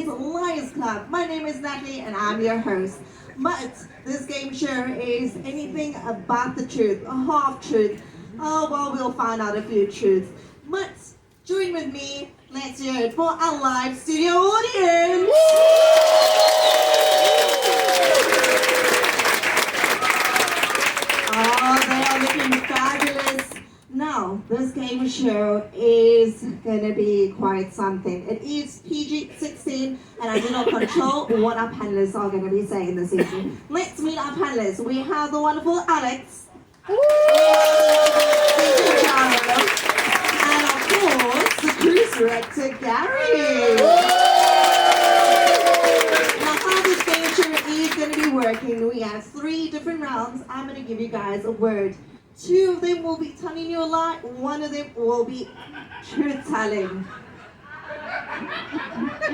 is Lairs Club. My name is Natalie and I'm your host. But this game show is anything about the truth, a half truth. Oh, well, we'll find out a few truths. But join with me, let's hear it for our live studio audience. Oh, they are looking fabulous. Now, this game show is going to be quite something. It is PG-16, and I do not control what our panelists are going to be saying this evening. Let's meet our panelists. We have the wonderful Alex. And of course, the cruise director, Gary. Now, how this game show is going to be working, we have 3 different rounds. I'm going to give you guys a word. 2 of them will be telling you a lie, 1 of them will be truth-telling.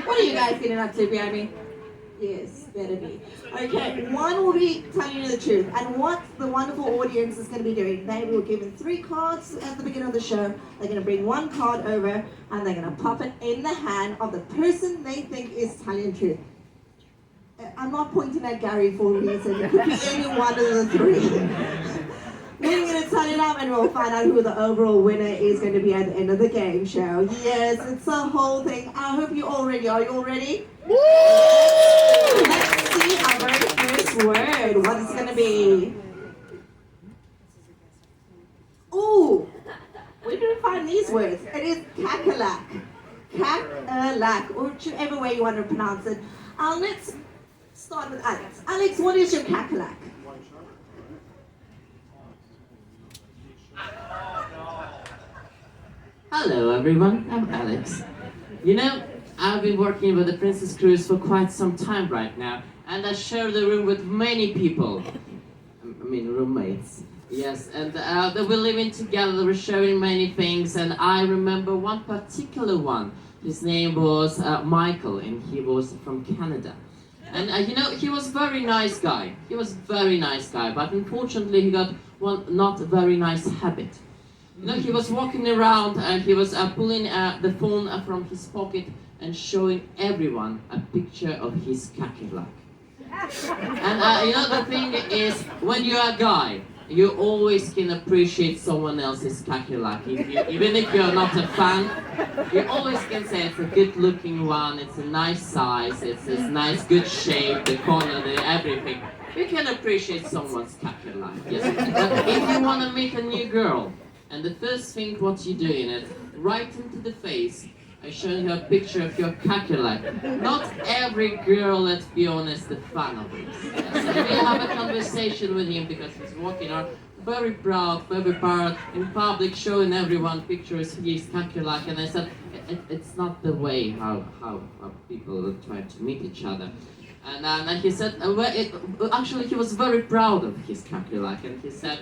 What are you guys getting up to behind me? Yes, better be. Okay, 1 will be telling you the truth. And what the wonderful audience is going to be doing, they will give them 3 cards at the beginning of the show. They're going to bring 1 card over and they're going to pop it in the hand of the person they think is telling the truth. I'm not pointing at Gary for a reason. It could be any one of the 3. We're going to turn it up and we'll find out who the overall winner is going to be at the end of the game show. Yes, it's a whole thing. I hope you're all ready. Are you all ready? Woo! Let's see our very first word. What is it going to be? Ooh, where did we find these words? It is cackalack. Cackalack, or whichever way you want to pronounce it. Let's start with Alex. Alex, what is your cackalack? Hello everyone, I'm Alex. You know, I've been working with the Princess Cruise for quite some time right now, and I share the room with many people. I mean roommates. Yes, and we're living together, we're sharing many things, and I remember one particular one. His name was Michael, and he was from Canada. And you know, he was a very nice guy. He was a very nice guy, but unfortunately he got one not very nice habit. You know, he was walking around and he was pulling the phone from his pocket and showing everyone a picture of his cackalack. And you know, the thing is, when you're a guy, you always can appreciate someone else's cackalack. Even if you're not a fan, you always can say it's a good looking one, it's a nice size, it's a nice good shape, the corner, everything. You can appreciate someone's cackalack, yes. But if you want to meet a new girl, and the first thing what you do in it, right into the face, I show you a picture of your cackalack. Not every girl, let's be honest, is a fan of this. Yes. And we have a conversation with him because he's walking around very proud in public, showing everyone pictures of his cackalack. And I said, it's not the way how people try to meet each other. And he said, actually he was very proud of his cackalack, and he said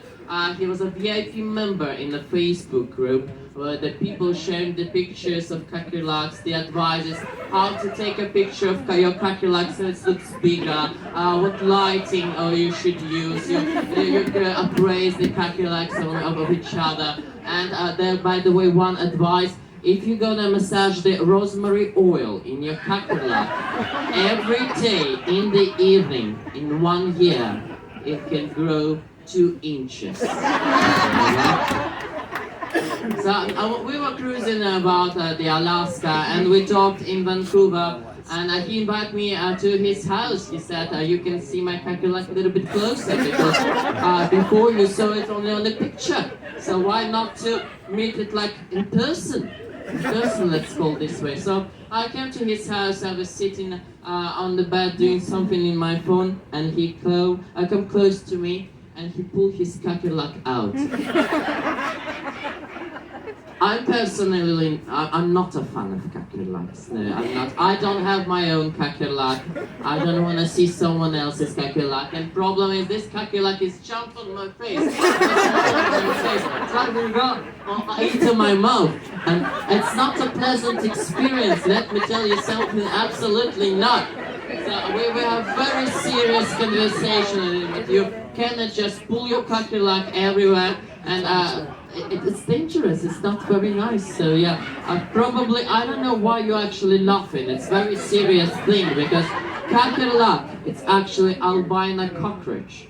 he was a VIP member in the Facebook group where the people sharing the pictures of cackalack, the advices, how to take a picture of your cackalack so it looks bigger, what lighting you should use, you appraise the cackalacks of each other. And there, by the way, one advice, if you're gonna massage the rosemary oil in your cackalack every day in the evening, in 1 year, it can grow 2 inches. So we were cruising about the Alaska, and we talked in Vancouver, and he invited me to his house. He said, you can see my cackalack a little bit closer, because before you saw it only on the picture. So why not to meet it like in person? Let's call it this way. So I came to his house, I was sitting on the bed doing something in my phone, and he come close to me and he pulled his cackalack out. I'm personally, I'm not a fan of cackalacks. No, I'm not. I don't have my own cackalack. I don't want to see someone else's cackalack. And problem is, this cackalack is jumped on my face. It's like it got into my mouth. And it's not a pleasant experience. Let me tell you something, absolutely not. So we have very serious conversation with you. Cannot just pull your cackalack everywhere. and it's dangerous. It's not very nice. So yeah, probably I don't know why you're actually laughing. It's very serious thing because kakerlak, it's actually albino cockroach.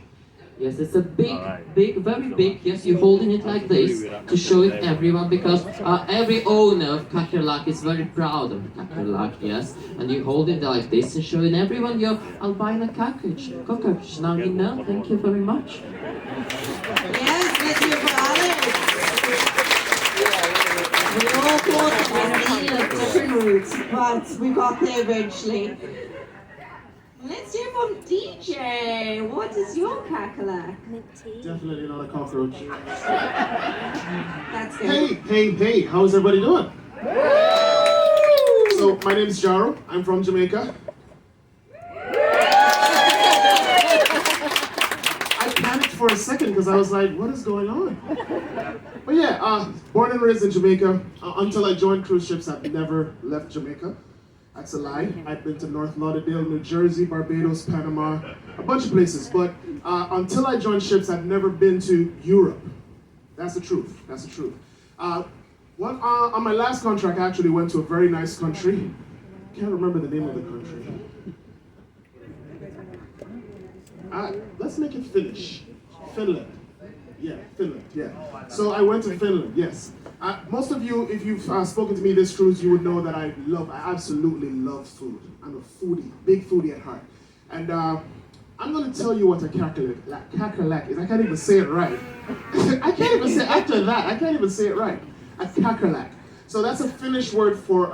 Yes, it's a big, very big. Yes, you're holding it like this to show it everyone because every owner of kakerlak is very proud of kakerlak. Yes, and you hold it like this and showing everyone your albino cockroach. Now you know. Thank you very much. Yes, thank you for Alex. We all thought it was needed a different route, but we got there eventually. Let's hear from DJ. What is your kakerlak? Definitely not a cockroach. That's good. Hey, how's everybody doing? So, my name is Jaro. I'm from Jamaica. I panicked for a second because I was like, what is going on? But yeah, born and raised in Jamaica. Until I joined cruise ships, I've never left Jamaica. That's a lie. I've been to North Lauderdale, New Jersey, Barbados, Panama, a bunch of places. But until I joined ships, I've never been to Europe. That's the truth. That's the truth. On my last contract, I actually went to a very nice country. Can't remember the name of the country. Let's make it Finnish. Finland. Yeah, Finland. Yeah. So I went to Finland. Yes. Most of you, if you've spoken to me this cruise, you would know that I absolutely love food. I'm a foodie, big foodie at heart. And I'm going to tell you what a kakerlak is. I can't even say it right. I can't even say, after that, I can't even say it right. A kakerlak. So that's a Finnish word for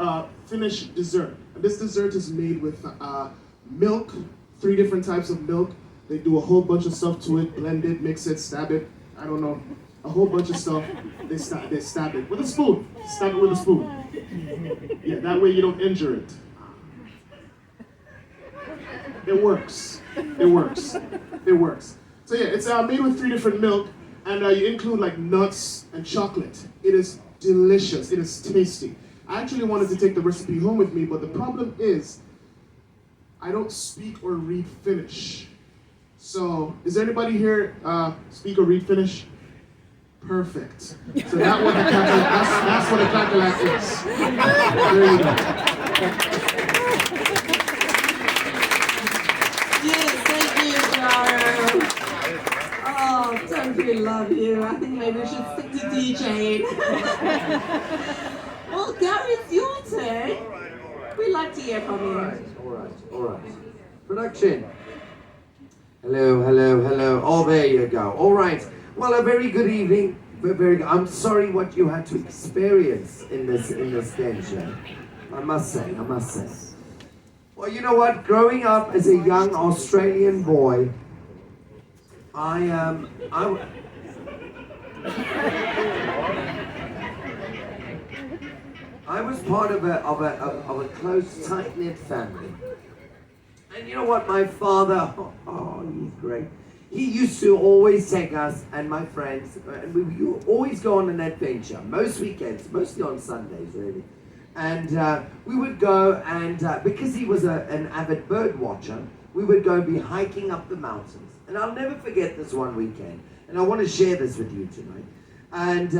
Finnish dessert. And this dessert is made with milk, 3 different types of milk. They do a whole bunch of stuff to it, blend it, mix it, stab it. I don't know. A whole bunch of stuff. They stab it with a spoon. Stab it with a spoon. Yeah, that way you don't injure it. It works. It works. It works. So yeah, it's made with 3 different milk, and you include like nuts and chocolate. It is delicious. It is tasty. I actually wanted to take the recipe home with me, but the problem is I don't speak or read Finnish. So, is there anybody here speak or read Finnish? Perfect. So that's what a kakerlak is. There you go. Yes, thank you, Jaro. Oh, don't we love you? I think maybe we should stick to DJing. Well, Gary, it's your turn. We'd like to hear from you. All right. Production. Hello. Oh, there you go. All right. Well, a very good evening. I'm sorry what you had to experience in this venture. I must say. Well, you know what? Growing up as a young Australian boy, I was part of a close, tight-knit family. And you know what? My father, he's great. He used to always take us and my friends, and we would always go on an adventure, most weekends, mostly on Sundays, really. And we would go and, because he was an avid bird watcher, we would go and be hiking up the mountains. And I'll never forget this one weekend, and I want to share this with you tonight. And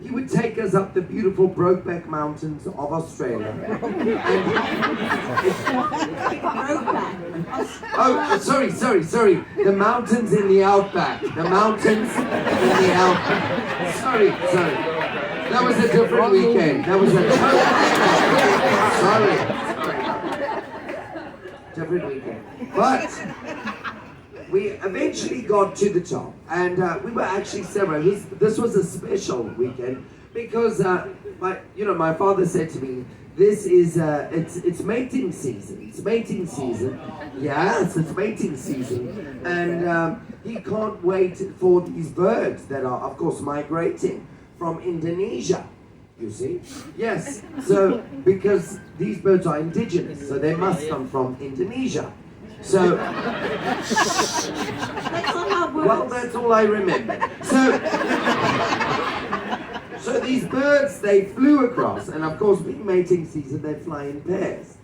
he would take us up the beautiful Brokeback Mountains of Australia. Sorry. The mountains in the outback. Sorry. That was a different weekend. Different weekend. But we eventually got to the top, and we were actually celebrating. This was a special weekend because my father said to me, "This is it's mating season. It's mating season. Yes, it's mating season, and he can't wait for these birds that are, of course, migrating from Indonesia. You see? Yes. So because these birds are indigenous, so they must come from Indonesia." So, well, that's all I remember. So these birds, they flew across, and of course, being mating season, they fly in pairs.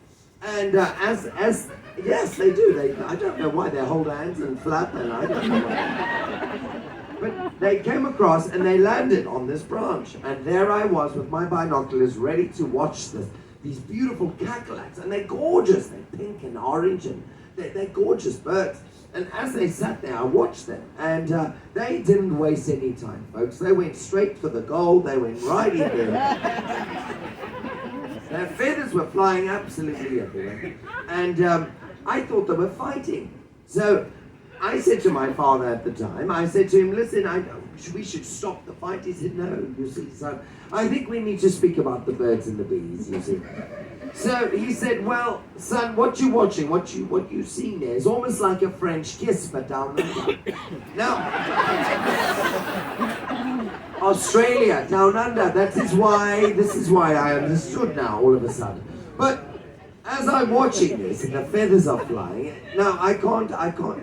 And yes, they do. I don't know why they hold hands and flap, and I don't know why. But they came across and they landed on this branch. And there I was with my binoculars ready to watch these beautiful cackalacs. And they're gorgeous. They're pink and orange and they're gorgeous birds. And as they sat there, I watched them. And they didn't waste any time, folks. They went straight for the goal. They went right in there. Their feathers were flying absolutely everywhere. And I thought they were fighting. So I said to my father at the time, I said to him, listen, we should stop the fight. He said, no, you see, son, I think we need to speak about the birds and the bees, you see. So he said, well, son, what you watching, what you seeing there is almost like a French kiss, but down under. Now, Australia, down under, this is why I understood now, all of a sudden. But as I'm watching this, and the feathers are flying, now I can't,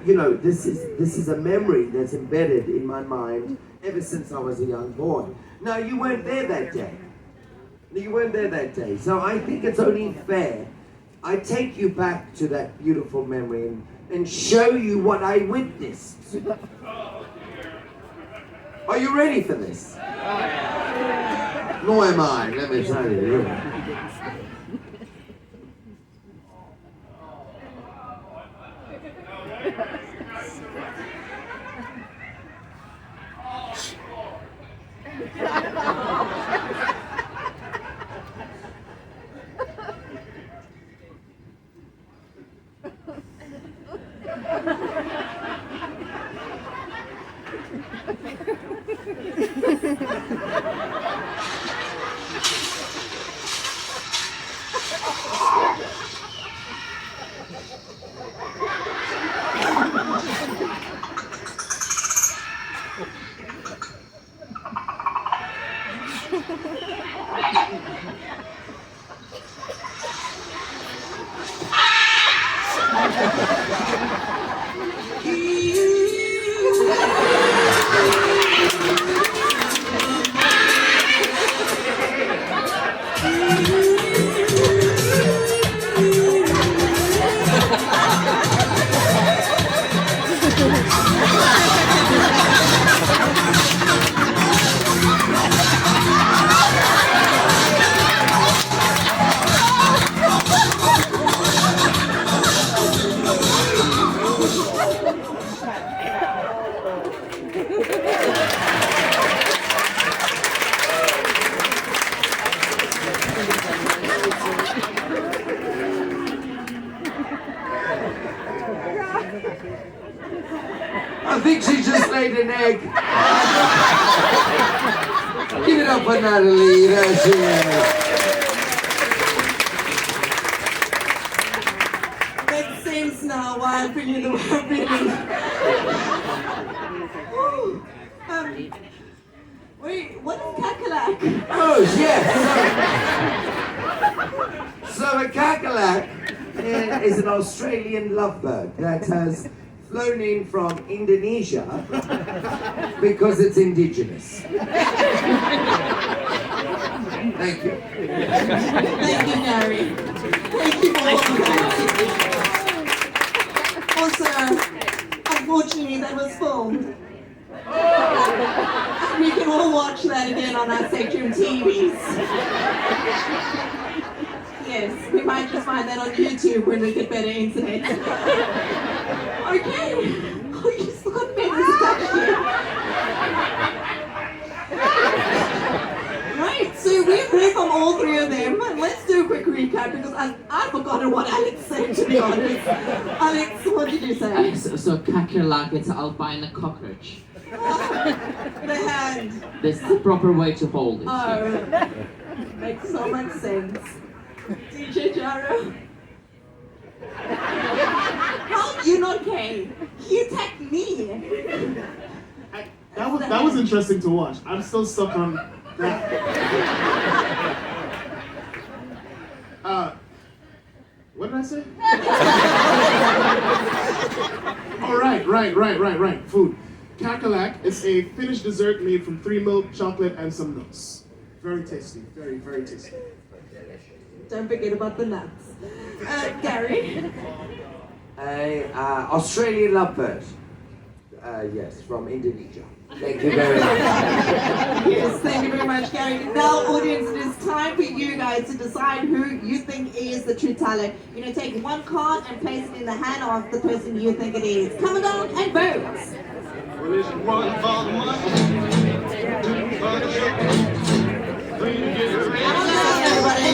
you know, this is a memory that's embedded in my mind ever since I was a young boy. Now, you weren't there that day. You weren't there that day. So I think it's only fair I take you back to that beautiful memory and show you what I witnessed. Are you ready for this? Nor am I, let me tell you. I think she just laid an egg. Give it up for Natalie. There she is. Makes sense now why I'm feeling the way I'm feeling. Wait, what is cackalack? Oh, yes. So a cackalack is an Australian lovebird that has flown in from Indonesia because it's indigenous. Thank you. Thank you, Gary. Thank you for all of that. Also, unfortunately, that was filmed. We can all watch that again on our Spectrum TVs. Yes, we might just find that on YouTube when we get better internet. Okay. Oh, you still got feathers attached to you. Right, so we've heard from all three of them. Let's do a quick recap because I've forgotten what Alex said, to be honest. Alex, what did you say? So kakerlak, it's albino cockroach. The hand. This is the proper way to hold it. Oh, makes so much sense. DJ Jaro. How you not came? He attacked me. That was interesting to watch. I'm still stuck on that. What did I say? Oh, right. Food. Kakalak is a Finnish dessert made from 3 milk, chocolate, and some nuts. Very tasty. Very, very tasty. Don't forget about the nuts. Gary. Australian lovebird. Yes, from Indonesia. Thank you very much. Yes, thank you very much, Gary. Now, audience, it is time for you guys to decide who you think is the true talent. You're going to take one card and place it in the hand of the person you think it is. Come along and vote. Well, it's one for the money, two for the sugar, three to get rich. Come along, everybody.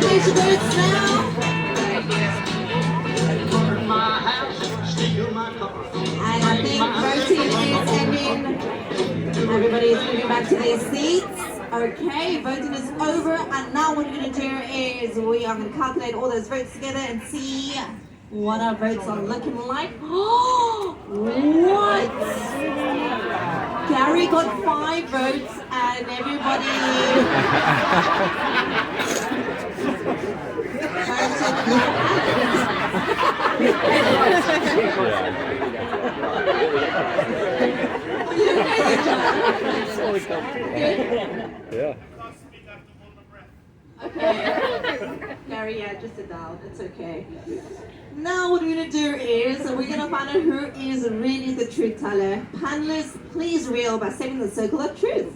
There's your votes now. And I think voting is ending. Everybody is moving back to their seats. Okay, voting is over. And now what we're going to do is we are going to calculate all those votes together and see what our votes are looking like. Oh, what? Gary got 5 votes and everybody Yeah. Okay. Gary, yeah, just sit down. It's okay. Now what we're going to do is we're going to find out who is really the truth teller. Panelists, please reel by stepping in the circle of truth.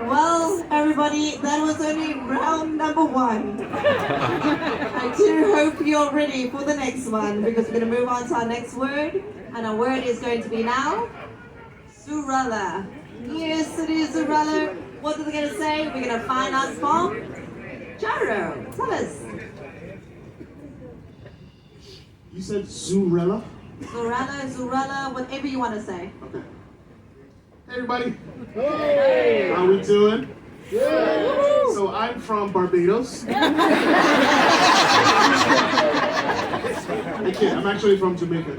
Well, everybody, that was only round number 1. I do hope you're ready for the next one because we're going to move on to our next word. And our word is going to be now Zurella. Yes, it is Zurella. What are they going to say? We're going to find out from Jaro. Tell us. You said Zurella? Zurella, whatever you want to say. Okay. Hey everybody. Hey. How we doing? Good. So I'm from Barbados. I can't. I'm actually from Jamaica.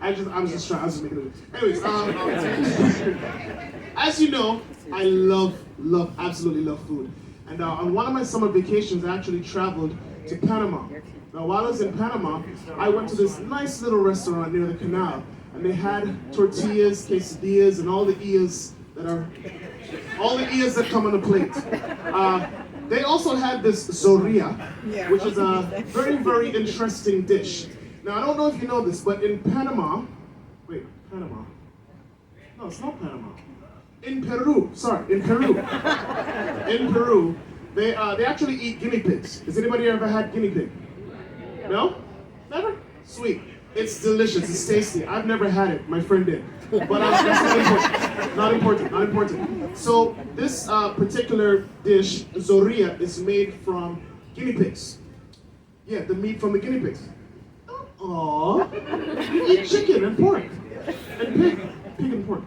I was just making it. Anyways, as you know, I absolutely love food. And on one of my summer vacations, I actually traveled to Panama. Now, while I was in Panama, I went to this nice little restaurant near the canal, and they had tortillas, quesadillas, and all the ears that come on the plate. They also had this zorilla, which is a very, very interesting dish. Now, I don't know if you know this, but in Panama, no, it's not Panama. In Peru, they actually eat guinea pigs. Has anybody ever had guinea pig? No? Never? Sweet. It's delicious. It's tasty. I've never had it. My friend did. But that's not important. So this particular dish, zorilla, is made from guinea pigs. Yeah, the meat from the guinea pigs. Aww. You eat chicken and pork. And pig. Pig and pork.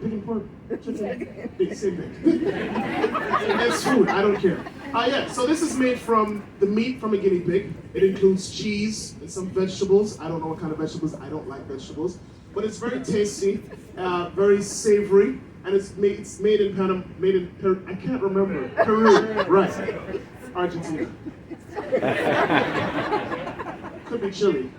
Chicken. Pig, same thing. It's food. I don't care. So this is made from the meat from a guinea pig. It includes cheese and some vegetables. I don't know what kind of vegetables. I don't like vegetables. But it's very tasty, very savory, and it's made in Panama, made in Peru. I can't remember. Peru, right. Argentina. Could be Chile.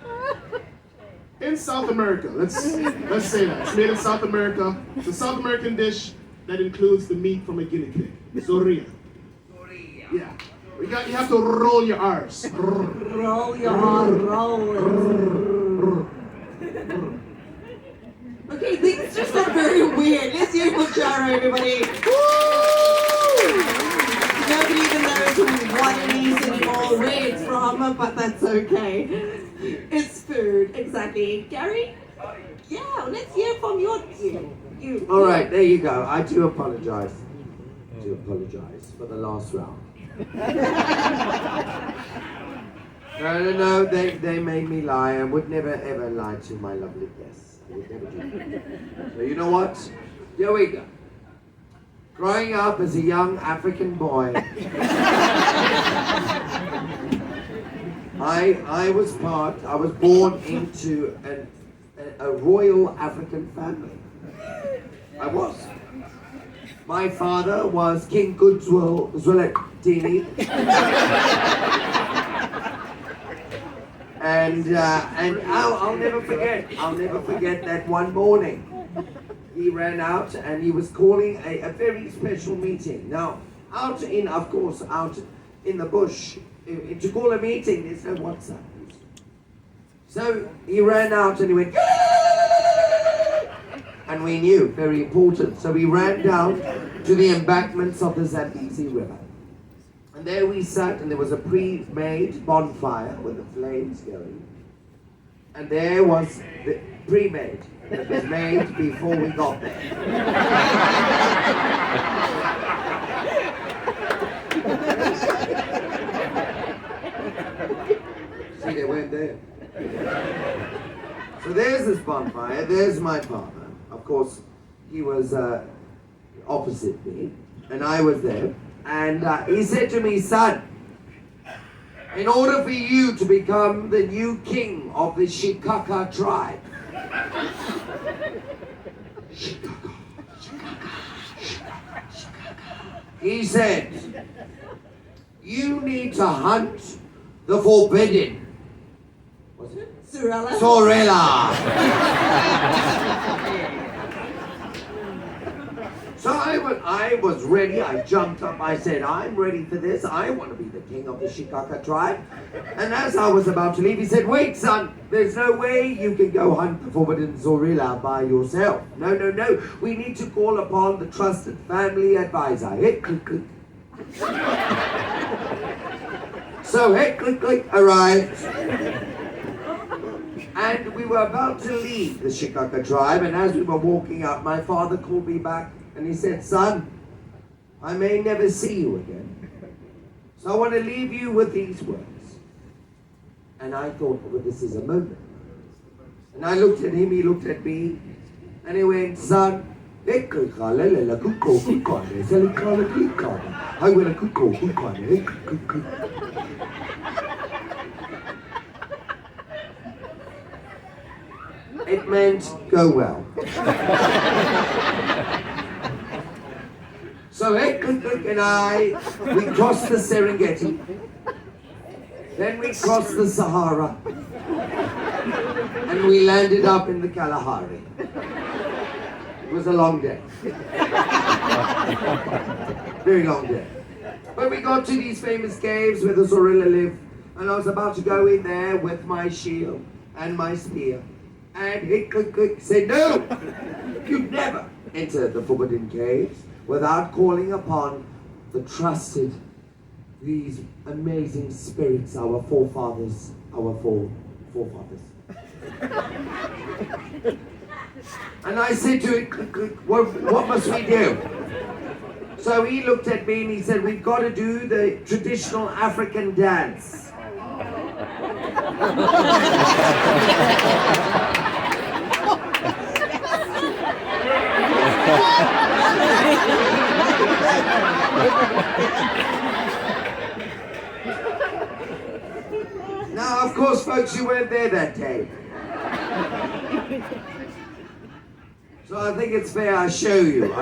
In South America, let's say that. It's made in South America. It's a South American dish that includes the meat from a guinea pig. Zorilla. Yeah. You have to roll your R's. Roll your R's. Okay, things just got very weird. Let's hear it for Jaro, everybody. Woo! Nobody even knows what it is anymore, where it's from, but that's okay. It's food, exactly. Gary? Yeah, let's hear from you. All right, there you go. I do apologize. For the last round. No, they made me lie. I would never ever lie to my lovely guests. I would never do that. So you know what? Here we go. Growing up as a young African boy, I was born into a royal African family. I was. My father was King Goodwill Zwelithini. And I'll never forget that one morning. He ran out and he was calling a very special meeting. Now, out in the bush, to call a meeting, there's no WhatsApp. So he ran out and he went, and we knew, very important. So we ran down to the embankments of the Zambezi River. And there we sat, and there was a pre-made bonfire with the flames going. And there was the pre-made. It was made before we got there. See, they weren't there. So there's this bonfire, there's my father. Of course, he was opposite me, and I was there. And he said to me, son, in order for you to become the new king of the Shikaka tribe, he said, you need to hunt the forbidden. What's it? Sorella. So I was ready. I jumped up. I said, I'm ready for this. I want to be the king of the Shikaka tribe. And as I was about to leave, he said, wait, son, there's no way you can go hunt the forbidden Zorilla by yourself. No. We need to call upon the trusted family advisor. Hit, click, click. So hit, click, click arrived. And we were about to leave the Shikaka tribe. And as we were walking out, my father called me back. And he said, son, I may never see you again. So I want to leave you with these words. And I thought, well, this is a moment. And I looked at him, he looked at me, and he went, son, it meant go well. So Heklik and we crossed the Serengeti, then we crossed the Sahara, and we landed up in the Kalahari. It was a long day. Very long day. But we got to these famous caves where the Zorilla live, and I was about to go in there with my shield and my spear. And Heklik said, no, you'd never enter the forbidden caves without calling upon the trusted, these amazing spirits, our forefathers, our forefathers. And I said to him, what must we do? So he looked at me and he said, we've got to do the traditional African dance. Now, of course, folks, you weren't there that day. So I think it's fair I show you.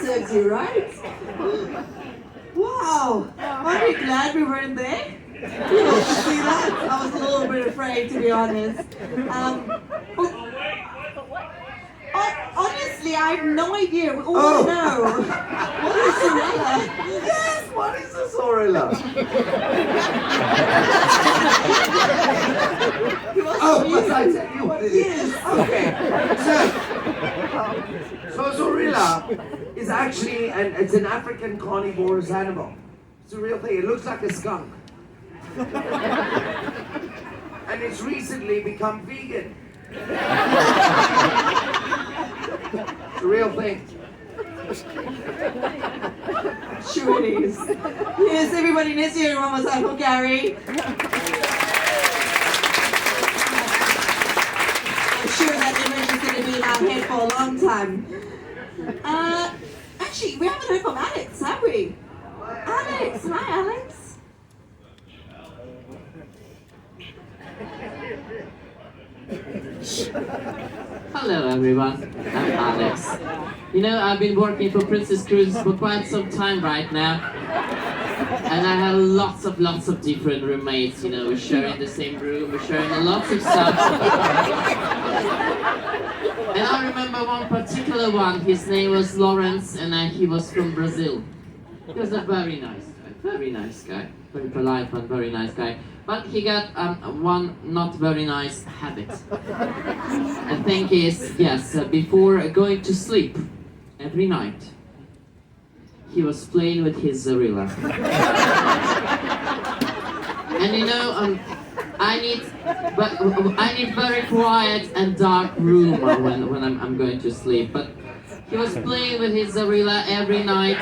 Serves you right. Wow. Aren't you glad we weren't there? You want to see that? I was a little bit afraid, to be honest. Honestly, I have no idea. We all Oh. know. What is Sorella? Yes, what is a Sorella? Oh, must I tell you what it is? Yes. Okay. So Sorella is actually it's an African carnivorous animal. It's a real thing. It looks like a skunk. And it's recently become vegan. It's a real thing. Sure it is. Yes, everybody, let's hear it one more time for Gary. I'm sure that image is going to be in our head for a long time. Actually, we haven't heard from Alex, have we? Alex, hi Alex. Hello everyone, I'm Alex. You know, I've been working for Princess Cruises for quite some time right now. And I have lots of different roommates, you know, we're sharing the same room, we're sharing lots of stuff. And I remember one particular one, his name was Lawrence, and he was from Brazil. He was a very nice guy, very polite one, very nice guy. But he got one not very nice habit. The thing is, yes, before going to sleep every night, he was playing with his Zorilla. And you know, I need very quiet and dark room when I'm going to sleep. But he was playing with his Zorilla every night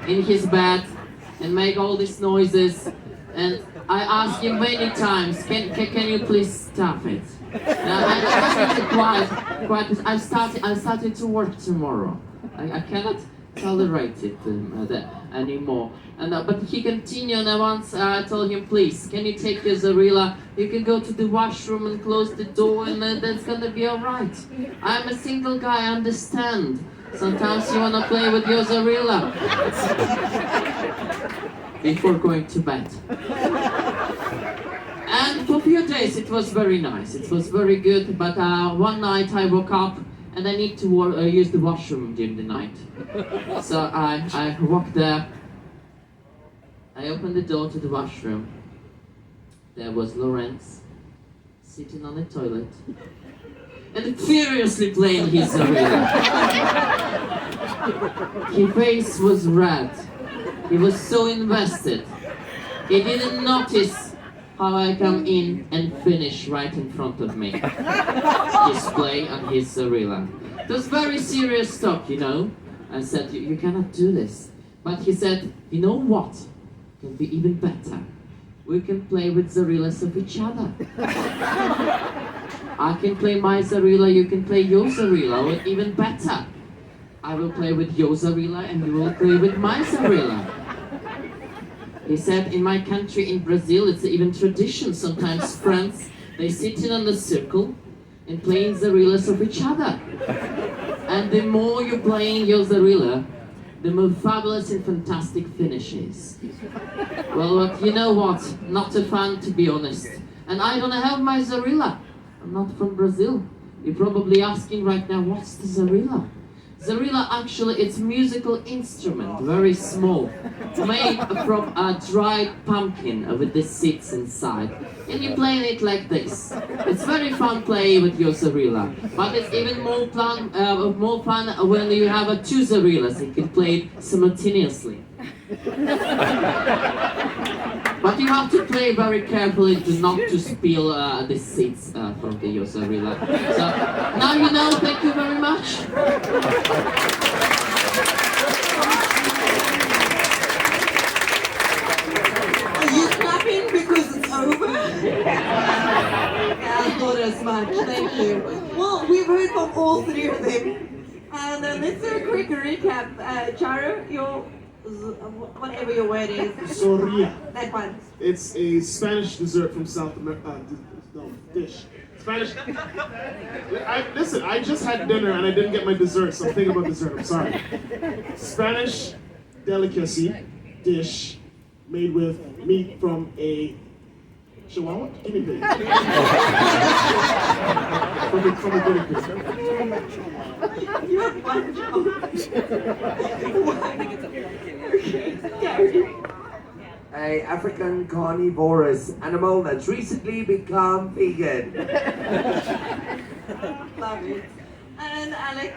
in his bed and make all these noises. And I asked him many times, can you please stop it? I need quiet. I'm starting to work tomorrow. I cannot tolerate it anymore. And but he continued, and once I told him, please, can you take your Zorilla? You can go to the washroom and close the door, and that's gonna be alright. I'm a single guy, I understand. Sometimes you wanna play with your Zorilla before going to bed. And for a few days it was very nice, it was very good, but one night I woke up and I need to use the washroom during the night. So I walked there, I opened the door to the washroom. There was Lawrence sitting on the toilet and furiously playing his Zorilla. His face was red. He was so invested. He didn't notice how I come in and finish right in front of me. His play on his Zorilla. It was very serious talk, you know. I said, you cannot do this. But he said, you know what? It can be even better. We can play with Zorillas of each other. I can play my Zorilla, you can play your Zorilla, or even better. I will play with your Zorilla and you will play with my Zorilla. He said, in my country, in Brazil, it's even tradition. Sometimes friends, they sit in a circle and playing Zorillas of each other. And the more you're playing your Zorilla, the more fabulous and fantastic finishes. Well, you know what? Not a fan, to be honest. And I don't have my Zorilla. I'm not from Brazil. You're probably asking right now, what's the Zorilla? Zorilla, actually, it's a musical instrument, very small, made from a dried pumpkin with the seeds inside. And you play it like this. It's very fun playing with your Zorilla, but it's even more fun when you have two Zorillas. You can play it simultaneously. But you have to play very carefully not to spill the seeds from the Zorilla. So now you know. Thank you very much. Charu, whatever your word is. Soria. That one. It's a Spanish dessert from South America. No, dish. Spanish. Listen, I just had dinner and I didn't get my dessert, so I'm thinking about dessert. I'm sorry. Spanish delicacy dish made with meat from a chihuahua? Guinea pig. from a guinea pig. You have one job. A African carnivorous animal that's recently become vegan. Love it. And Alex?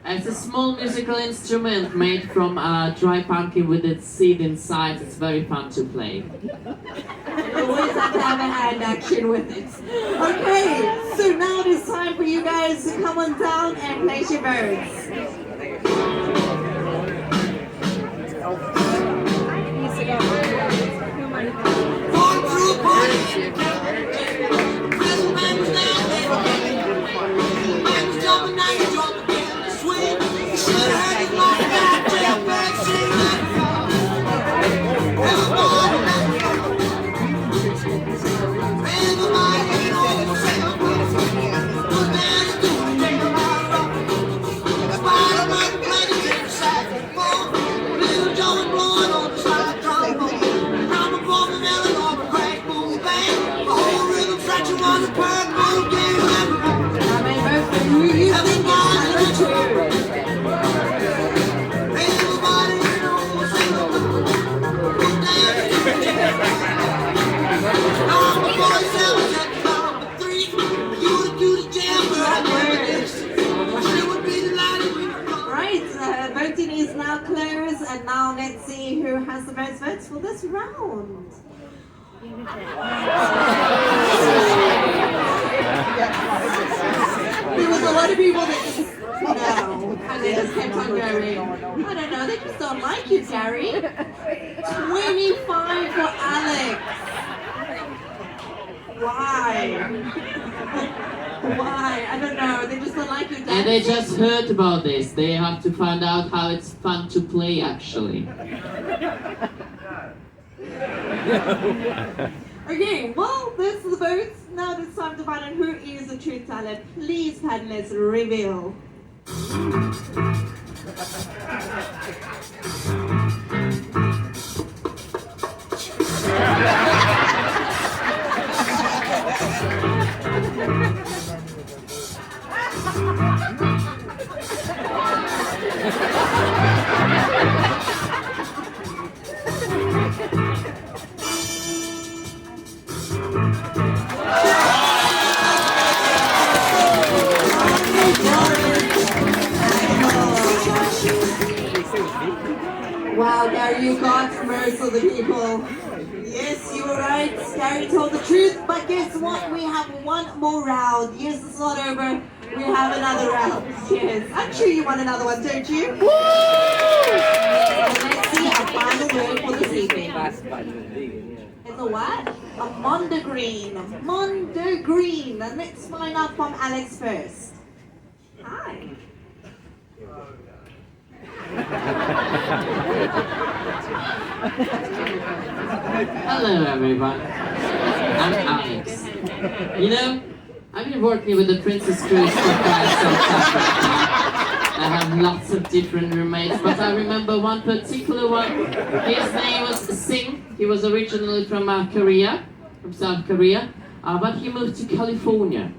It's a small musical instrument made from dry pumpkin with its seed inside. It's very fun to play. You always have to have a hand action with it. Okay, so now it is time for you guys to come on down and place your birds. Voting is now closed, and now let's see who has the most votes for this round. There was a lot of people that just no, and they just kept on going. I don't know, they just don't like you, Gary. 25 for Alex. Why? Why? I don't know. They just don't like you. And they just heard about this. They have to find out how it's fun to play, actually. Okay, well, this is the votes. Now it's time to find out who is the true talent. Please, panelists, reveal. Wow, Gary, you got most of the people. Yes, you were right. Gary told the truth, but guess what? We have one more round. Yes, it's not over. We have another round. Yes, I'm sure you want another one, don't you? Woo! Let's see our final word for this evening. It's a what? A mondegreen. Mondegreen. And let's find out from Alex first. Hi. Hello everyone, I'm Alex. You know, I've been working with the Princess Cruise for quite some time right now. I have lots of different roommates, but I remember one particular one. His name was Singh. He was originally from South Korea, but he moved to California.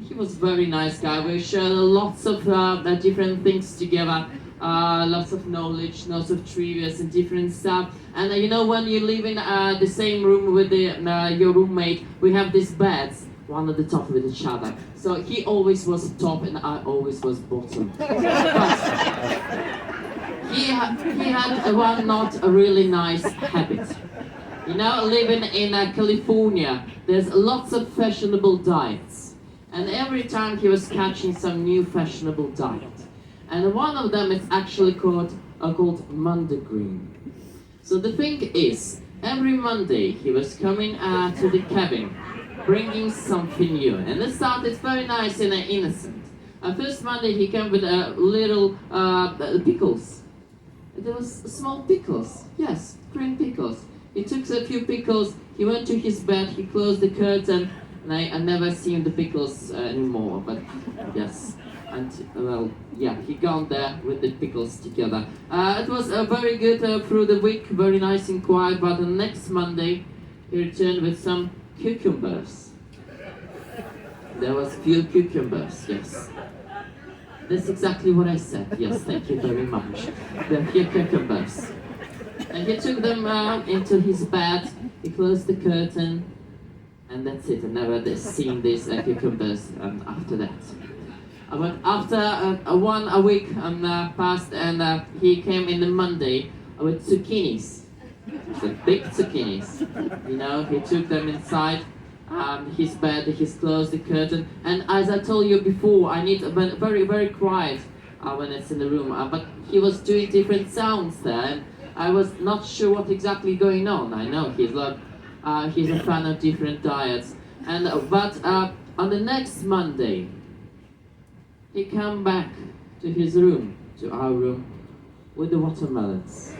He was a very nice guy. We shared lots of different things together. Lots of knowledge, lots of trivias and different stuff. And you know, when you live in the same room with your roommate, we have these beds, one at the top with each other. So he always was top and I always was bottom. But he had one not a really nice habit. You know, living in California, there's lots of fashionable diets. And every time he was catching some new fashionable diet. And one of them is actually called mondegreen. So the thing is, every Monday he was coming to the cabin, bringing something new. And it started very nice and innocent. First Monday he came with little pickles. there was small pickles. Yes, green pickles. He took a few pickles, he went to his bed, he closed the curtain, and I never seen the pickles anymore, but yes. And, well, yeah, he gone there with the pickles together. It was very good through the week, very nice and quiet, but the next Monday, he returned with some cucumbers. There was few cucumbers, yes. That's exactly what I said, yes, thank you very much. There are few cucumbers. And he took them into his bed, he closed the curtain, and that's it. I never seen these cucumbers after that. But after a week passed, and he came in the Monday with zucchinis. The big zucchinis. You know, he took them inside his bed, he closed the curtain, and as I told you before, I need very, very quiet when it's in the room. But he was doing different sounds there, and I was not sure what exactly going on. I know he's a fan of different diets, and but on the next Monday, he came back to his room, to our room, with the watermelons.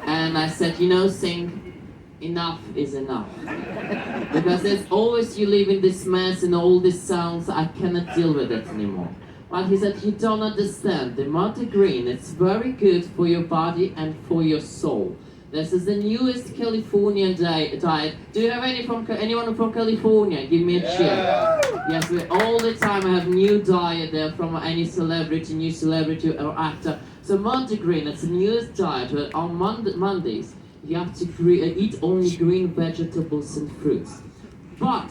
And I said, you know, Singh, enough is enough. Because there's always you live in this mess and all these sounds, I cannot deal with it anymore. But he said, you don't understand, the multigreen, it's very good for your body and for your soul. This is the newest Californian diet. Do you have anyone from California? Give me a cheer. Yes, all the time I have new diet there from any celebrity, new celebrity or actor. So multigreen, it's the newest diet. Where on Mondays, you have to eat only green vegetables and fruits. But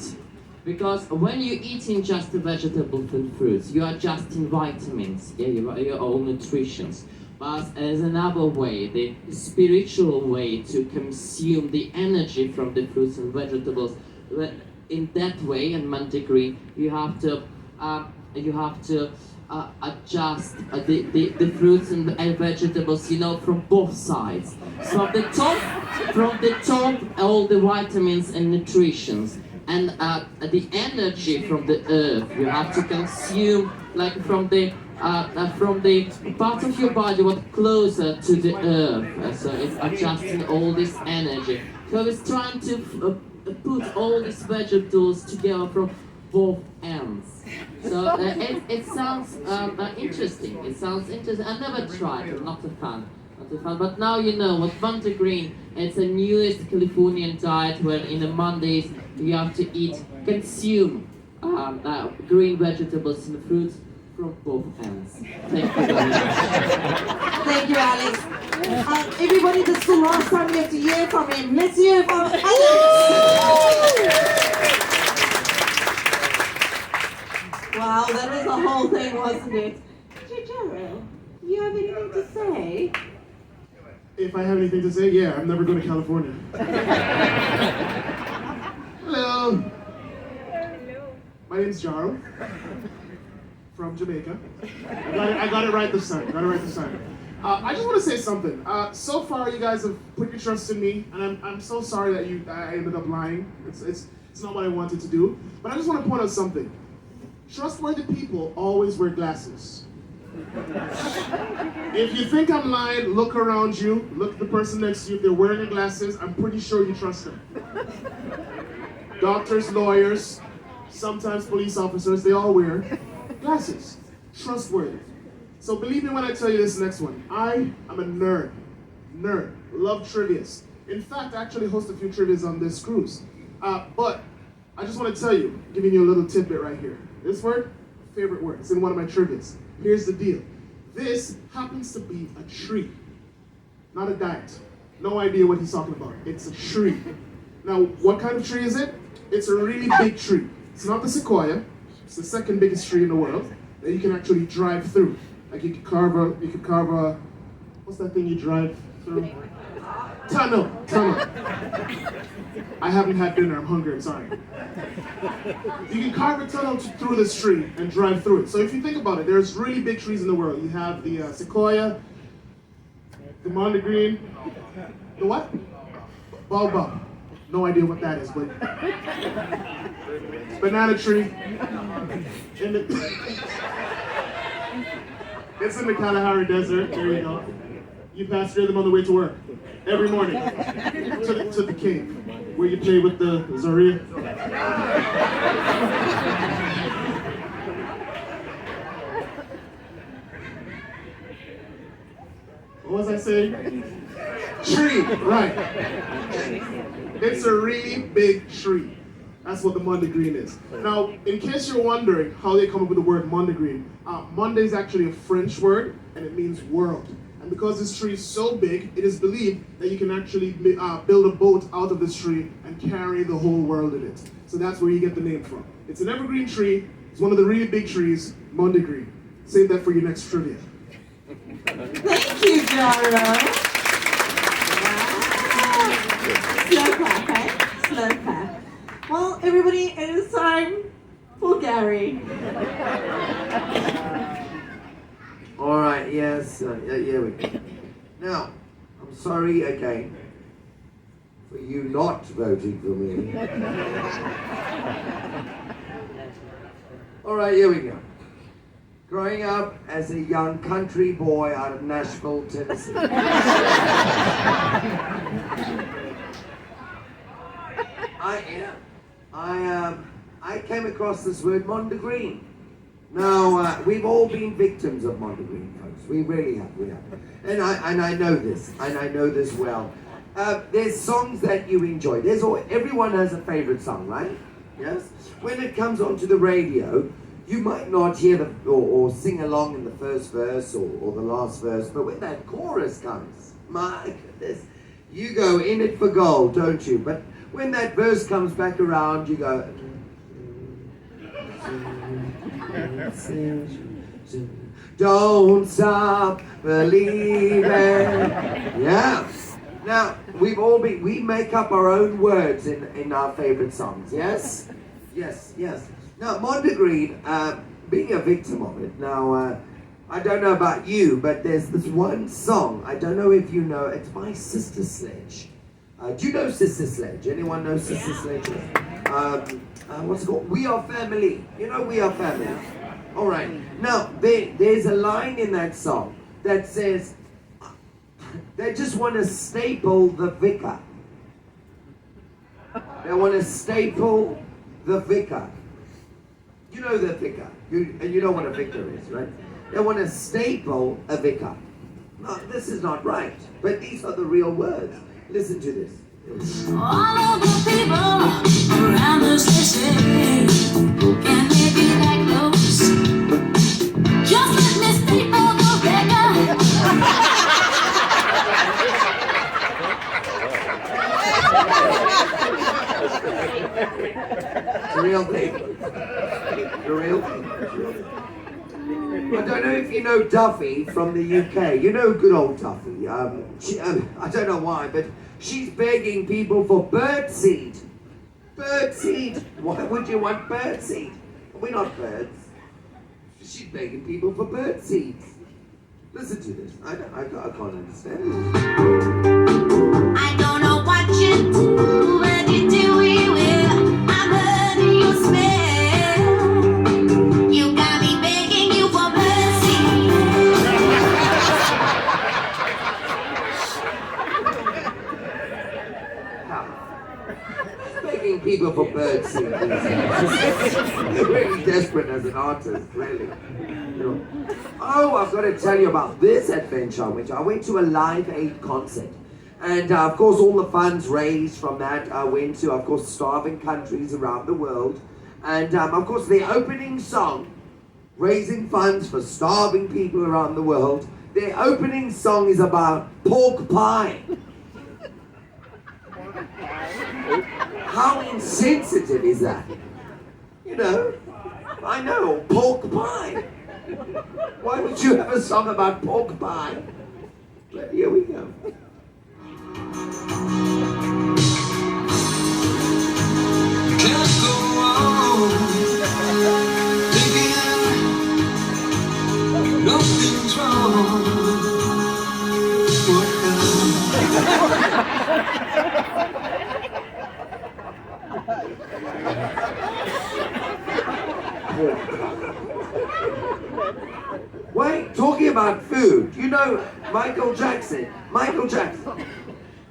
because when you're eating just the vegetables and fruits, you are just in vitamins, yeah, your own nutritions. But as another way, the spiritual way to consume the energy from the fruits and vegetables, in that way, in multigreen, you have to adjust the fruits and vegetables, you know, from both sides. So from the top, all the vitamins and nutritions. And the energy from the earth you have to consume, like from the part of your body what's closer to the earth. So it's adjusting all this energy. So it's trying to put all these vegetables together from both ends. So it sounds interesting. It sounds interesting. I never tried. I'm not a fan. But now you know what multigreen. It's a newest Californian diet where in the Mondays you have to consume green vegetables and fruits from both ends. Thank you very much. Thank you, Alex. Everybody, this is the last time we have to hear from him. Let's hear from Alex. Wow, that was the whole thing, wasn't it? Gerald, you have anything to say? If I have anything to say, yeah, I'm never going to California. Hello. My name's Jaro. From Jamaica. I got it right this time. I just want to say something. So far, you guys have put your trust in me, and I'm so sorry that I ended up lying. It's not what I wanted to do. But I just want to point out something. Trustworthy people always wear glasses. If you think I'm lying, look around you, look at the person next to you. If they're wearing their glasses, I'm pretty sure you trust them. Doctors, lawyers, sometimes police officers, they all wear glasses. Trustworthy. So believe me when I tell you this next one. I am a nerd. Love trivias. In fact, I actually host a few trivias on this cruise. But I just want to tell you, giving you a little tidbit right here. This word, favorite word. It's in one of my trivias. Here's the deal. This happens to be a tree, not a diet. No idea what he's talking about. It's a tree. Now, what kind of tree is it? It's a really big tree. It's not the sequoia. It's the second biggest tree in the world that you can actually drive through. Like you could carve a, what's that thing you drive through? Tunnel. I haven't had dinner, I'm hungry, I'm sorry. You can carve a tunnel through this tree and drive through it. So if you think about it, there's really big trees in the world. You have the sequoia, the mondegreen, the what? Baobab. No idea what that is, but banana tree. And It's in the Kalahari Desert. There you go. You pass through them on the way to work every morning to the cave where you play with the Zaria. What was I saying? Tree, right. It's a really big tree. That's what the Monday green is. Now, in case you're wondering how they come up with the word Monday green, Monday is actually a French word and it means world. And because this tree is so big, it is believed that you can actually build a boat out of this tree and carry the whole world in it. So that's where you get the name from. It's an evergreen tree. It's one of the really big trees, Monday green. Save that for your next trivia. Thank you, Jaro. Wow. Slow clap, eh? Slow clap. Well, everybody, it is time for Gary. All right, yes, here we go. Now, I'm sorry again for you not voting for me. All right, here we go. Growing up as a young country boy out of Nashville, Tennessee. I came across this word mondegreen. Now, we've all been victims of mondegreen, folks. We really have, we have. And I know this, and I know this well. There's songs that you enjoy. Everyone has a favorite song, right? Yes? When it comes onto the radio, you might not hear or sing along in the first verse or the last verse, but when that chorus comes, my goodness, you go in it for gold, don't you? But when that verse comes back around, you go, don't stop believing. Yeah. Now, we make up our own words in our favorite songs, yes? Yes, yes. Now, Mondegreen, being a victim of it, now, I don't know about you, but there's this one song, I don't know if you know, it's by Sister Sledge. Do you know Sister Sledge? Anyone know Sister Sledge? What's it called? We Are Family. You know We Are Family. All right. Now, there's a line in that song that says, they just want to staple the vicar. They want to staple the vicar. You know the vicar. And you know what a vicar is, right? They want to staple a vicar. No, this is not right. But these are the real words. Listen to this. All of the people around us, they say, can they be that close? Just let me staple the record. The real thing. The real thing. I don't know if you know Duffy from the UK. You know good old Duffy. I don't know why, but she's begging people for birdseed. Birdseed. Why would you want birdseed? We're not birds. She's begging people for birdseeds. Listen to this. I can't understand. I don't know what you do, but you do it well. I'm hurting your smell. You got me begging you for birdseed. Begging people for birdseed. You're really desperate as an artist, really. You know. Oh, I've got to tell you about this adventure, which I went to a Live Aid concert. And of course, all the funds raised from that went to, of course, starving countries around the world. And of course, the opening song, raising funds for starving people around the world, their opening song is about pork pie. How insensitive is that? You know, I know, pork pie. Why would you have a song about pork pie? But here we go. Can't go on thinking nothing's wrong. Wait, talking about food. You know Michael Jackson. Michael Jackson.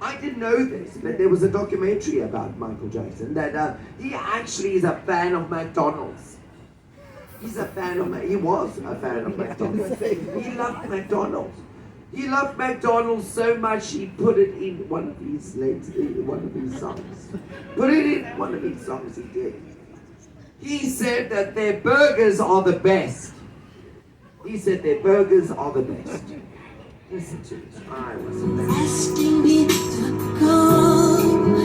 I didn't know this, but there was a documentary about Michael Jackson that he actually is a fan of McDonald's. He was a fan of McDonald's. He loved McDonald's. He loved McDonald's so much he put it in one of his songs. Put it in one of his songs he did. He said that their burgers are the best. He said their burgers are the best. Listen to this. I was Asking me to come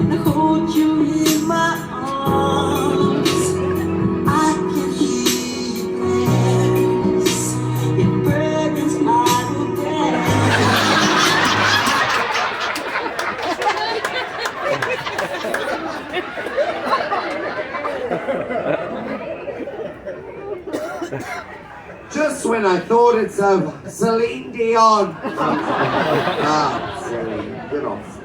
and hold you in my arms. I can hear your prayers. Your burdens I will bear. just when I thought it's Celine Dion. Celine, good off.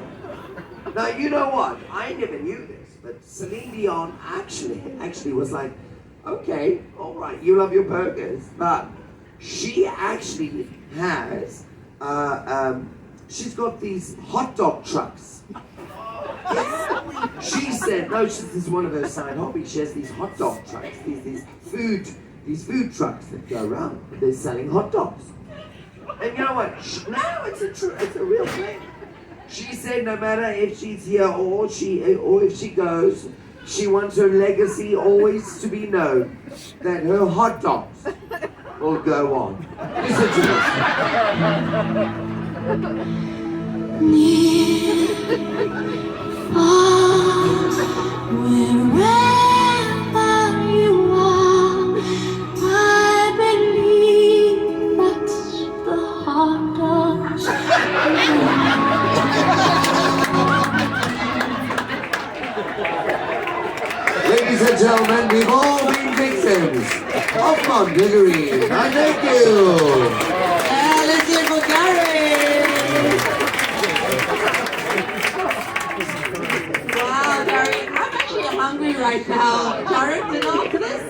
Now you know what? I never knew this, but Celine Dion actually was like, okay, all right, you love your burgers, but she actually has, she's got these hot dog trucks. She said, no, this is one of her side hobbies. She has these hot dog trucks, these food trucks that go around. They're selling hot dogs. And you know what? No, it's a real thing. She said no matter if she's here or if she goes, she wants her legacy always to be known that her hot dogs will go on. Listen to Wherever you are, I believe that's the heart of Ladies and gentlemen, we've all been victims of mondegreen. I thank you. Let's hear for Gary. Wow, Gary, I'm actually hungry right now. Jared, dinner after this?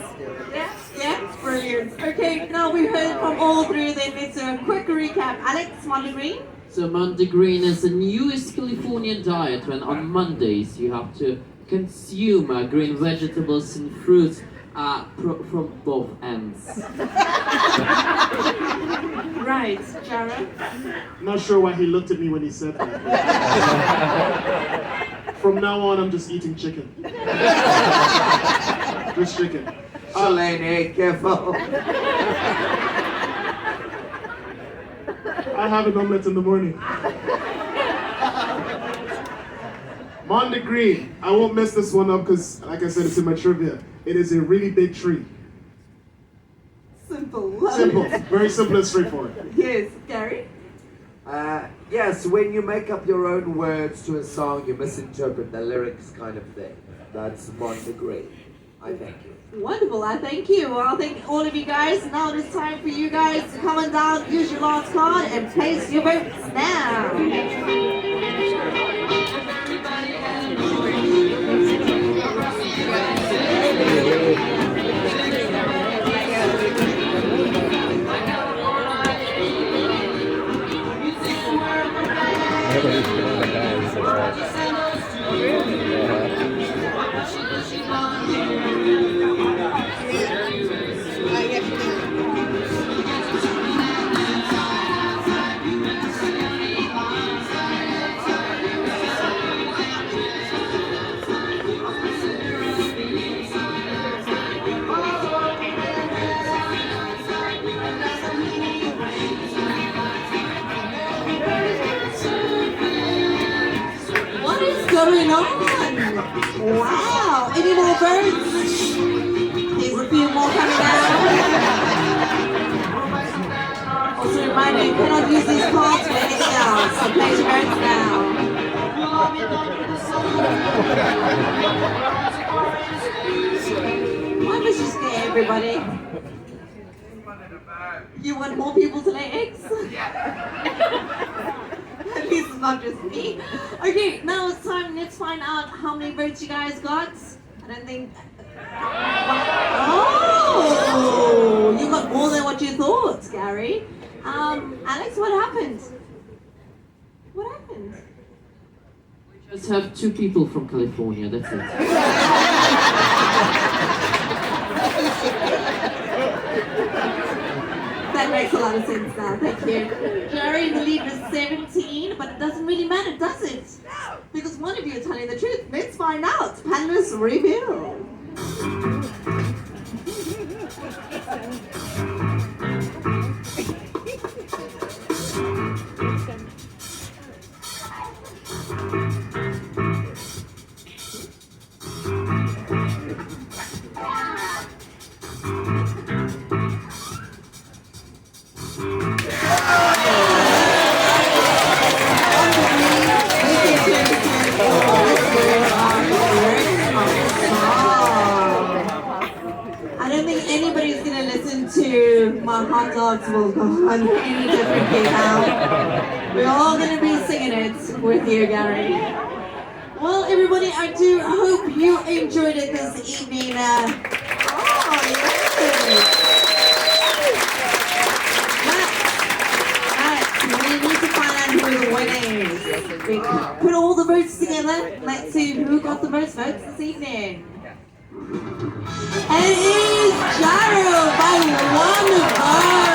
Yeah, brilliant. Okay, now we've heard from all three. Then it's a quick recap. Alex, Mondegreen. So Mondegreen is the newest Californian diet when on Mondays you have to consume green vegetables and fruits from both ends. Right, Jared. I'm not sure why he looked at me when he said that. From now on, I'm just eating chicken. Just chicken. Eleni, careful. I have an omelette in the morning. Mondegreen. I won't mess this one up because, like I said, it's in my trivia. It is a really big tree. Simple. Simple. Very simple and straightforward. Yes, Gary. Yes, when you make up your own words to a song, you misinterpret the lyrics kind of thing. That's Mondegreen. I thank you. Wonderful, I thank you. Well, I thank all of you guys. Now it's time for you guys to come on down, use your last card, and place your votes now. Going on? Wow! Any more birds? There's a few more coming out. Also reminding you cannot use these cards for anything else. So place your birds now. Why must you scare everybody? You want more people to lay eggs? At least it's not just me. Okay, now it's time. Let's find out how many votes you guys got. I don't think. Oh, you got more than what you thought, Gary. Alex, what happened? What happened? Just have 2 people from California, that's it. That makes a lot of sense now, thank you. Jerry in the lead was 17, but it doesn't really matter, does it? Because one of you is telling the truth. Let's find out. Panelists reveal. I don't think anybody's gonna listen to My Hot Dogs Will Go On any differently now. We're all gonna be singing it with you, Gary. Well, everybody, I do hope you enjoyed it this evening. Oh, yes. We need to find out who the winner is. We put all the votes together. Let's see who got the most votes this evening. And it is Jaro by 1 vote.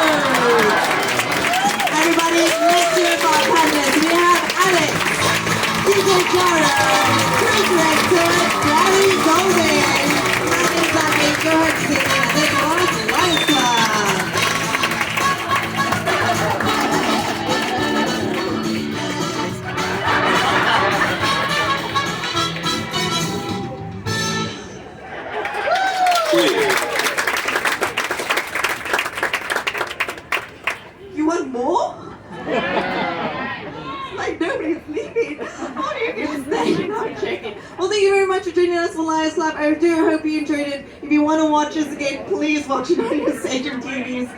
Everybody, let's hear it for our panelists. We have Alex, DJ Jaro, Chris Rector, Gary Golden, and Zaki Gertzi, and it was Lairs Club. You want more? Like nobody's leaving. How do you get to stay? No, I'm joking. Well, thank you very much for joining us for Lairs Club. I do hope you enjoyed it. If you want to watch us again, please watch it on your Sachem TVs.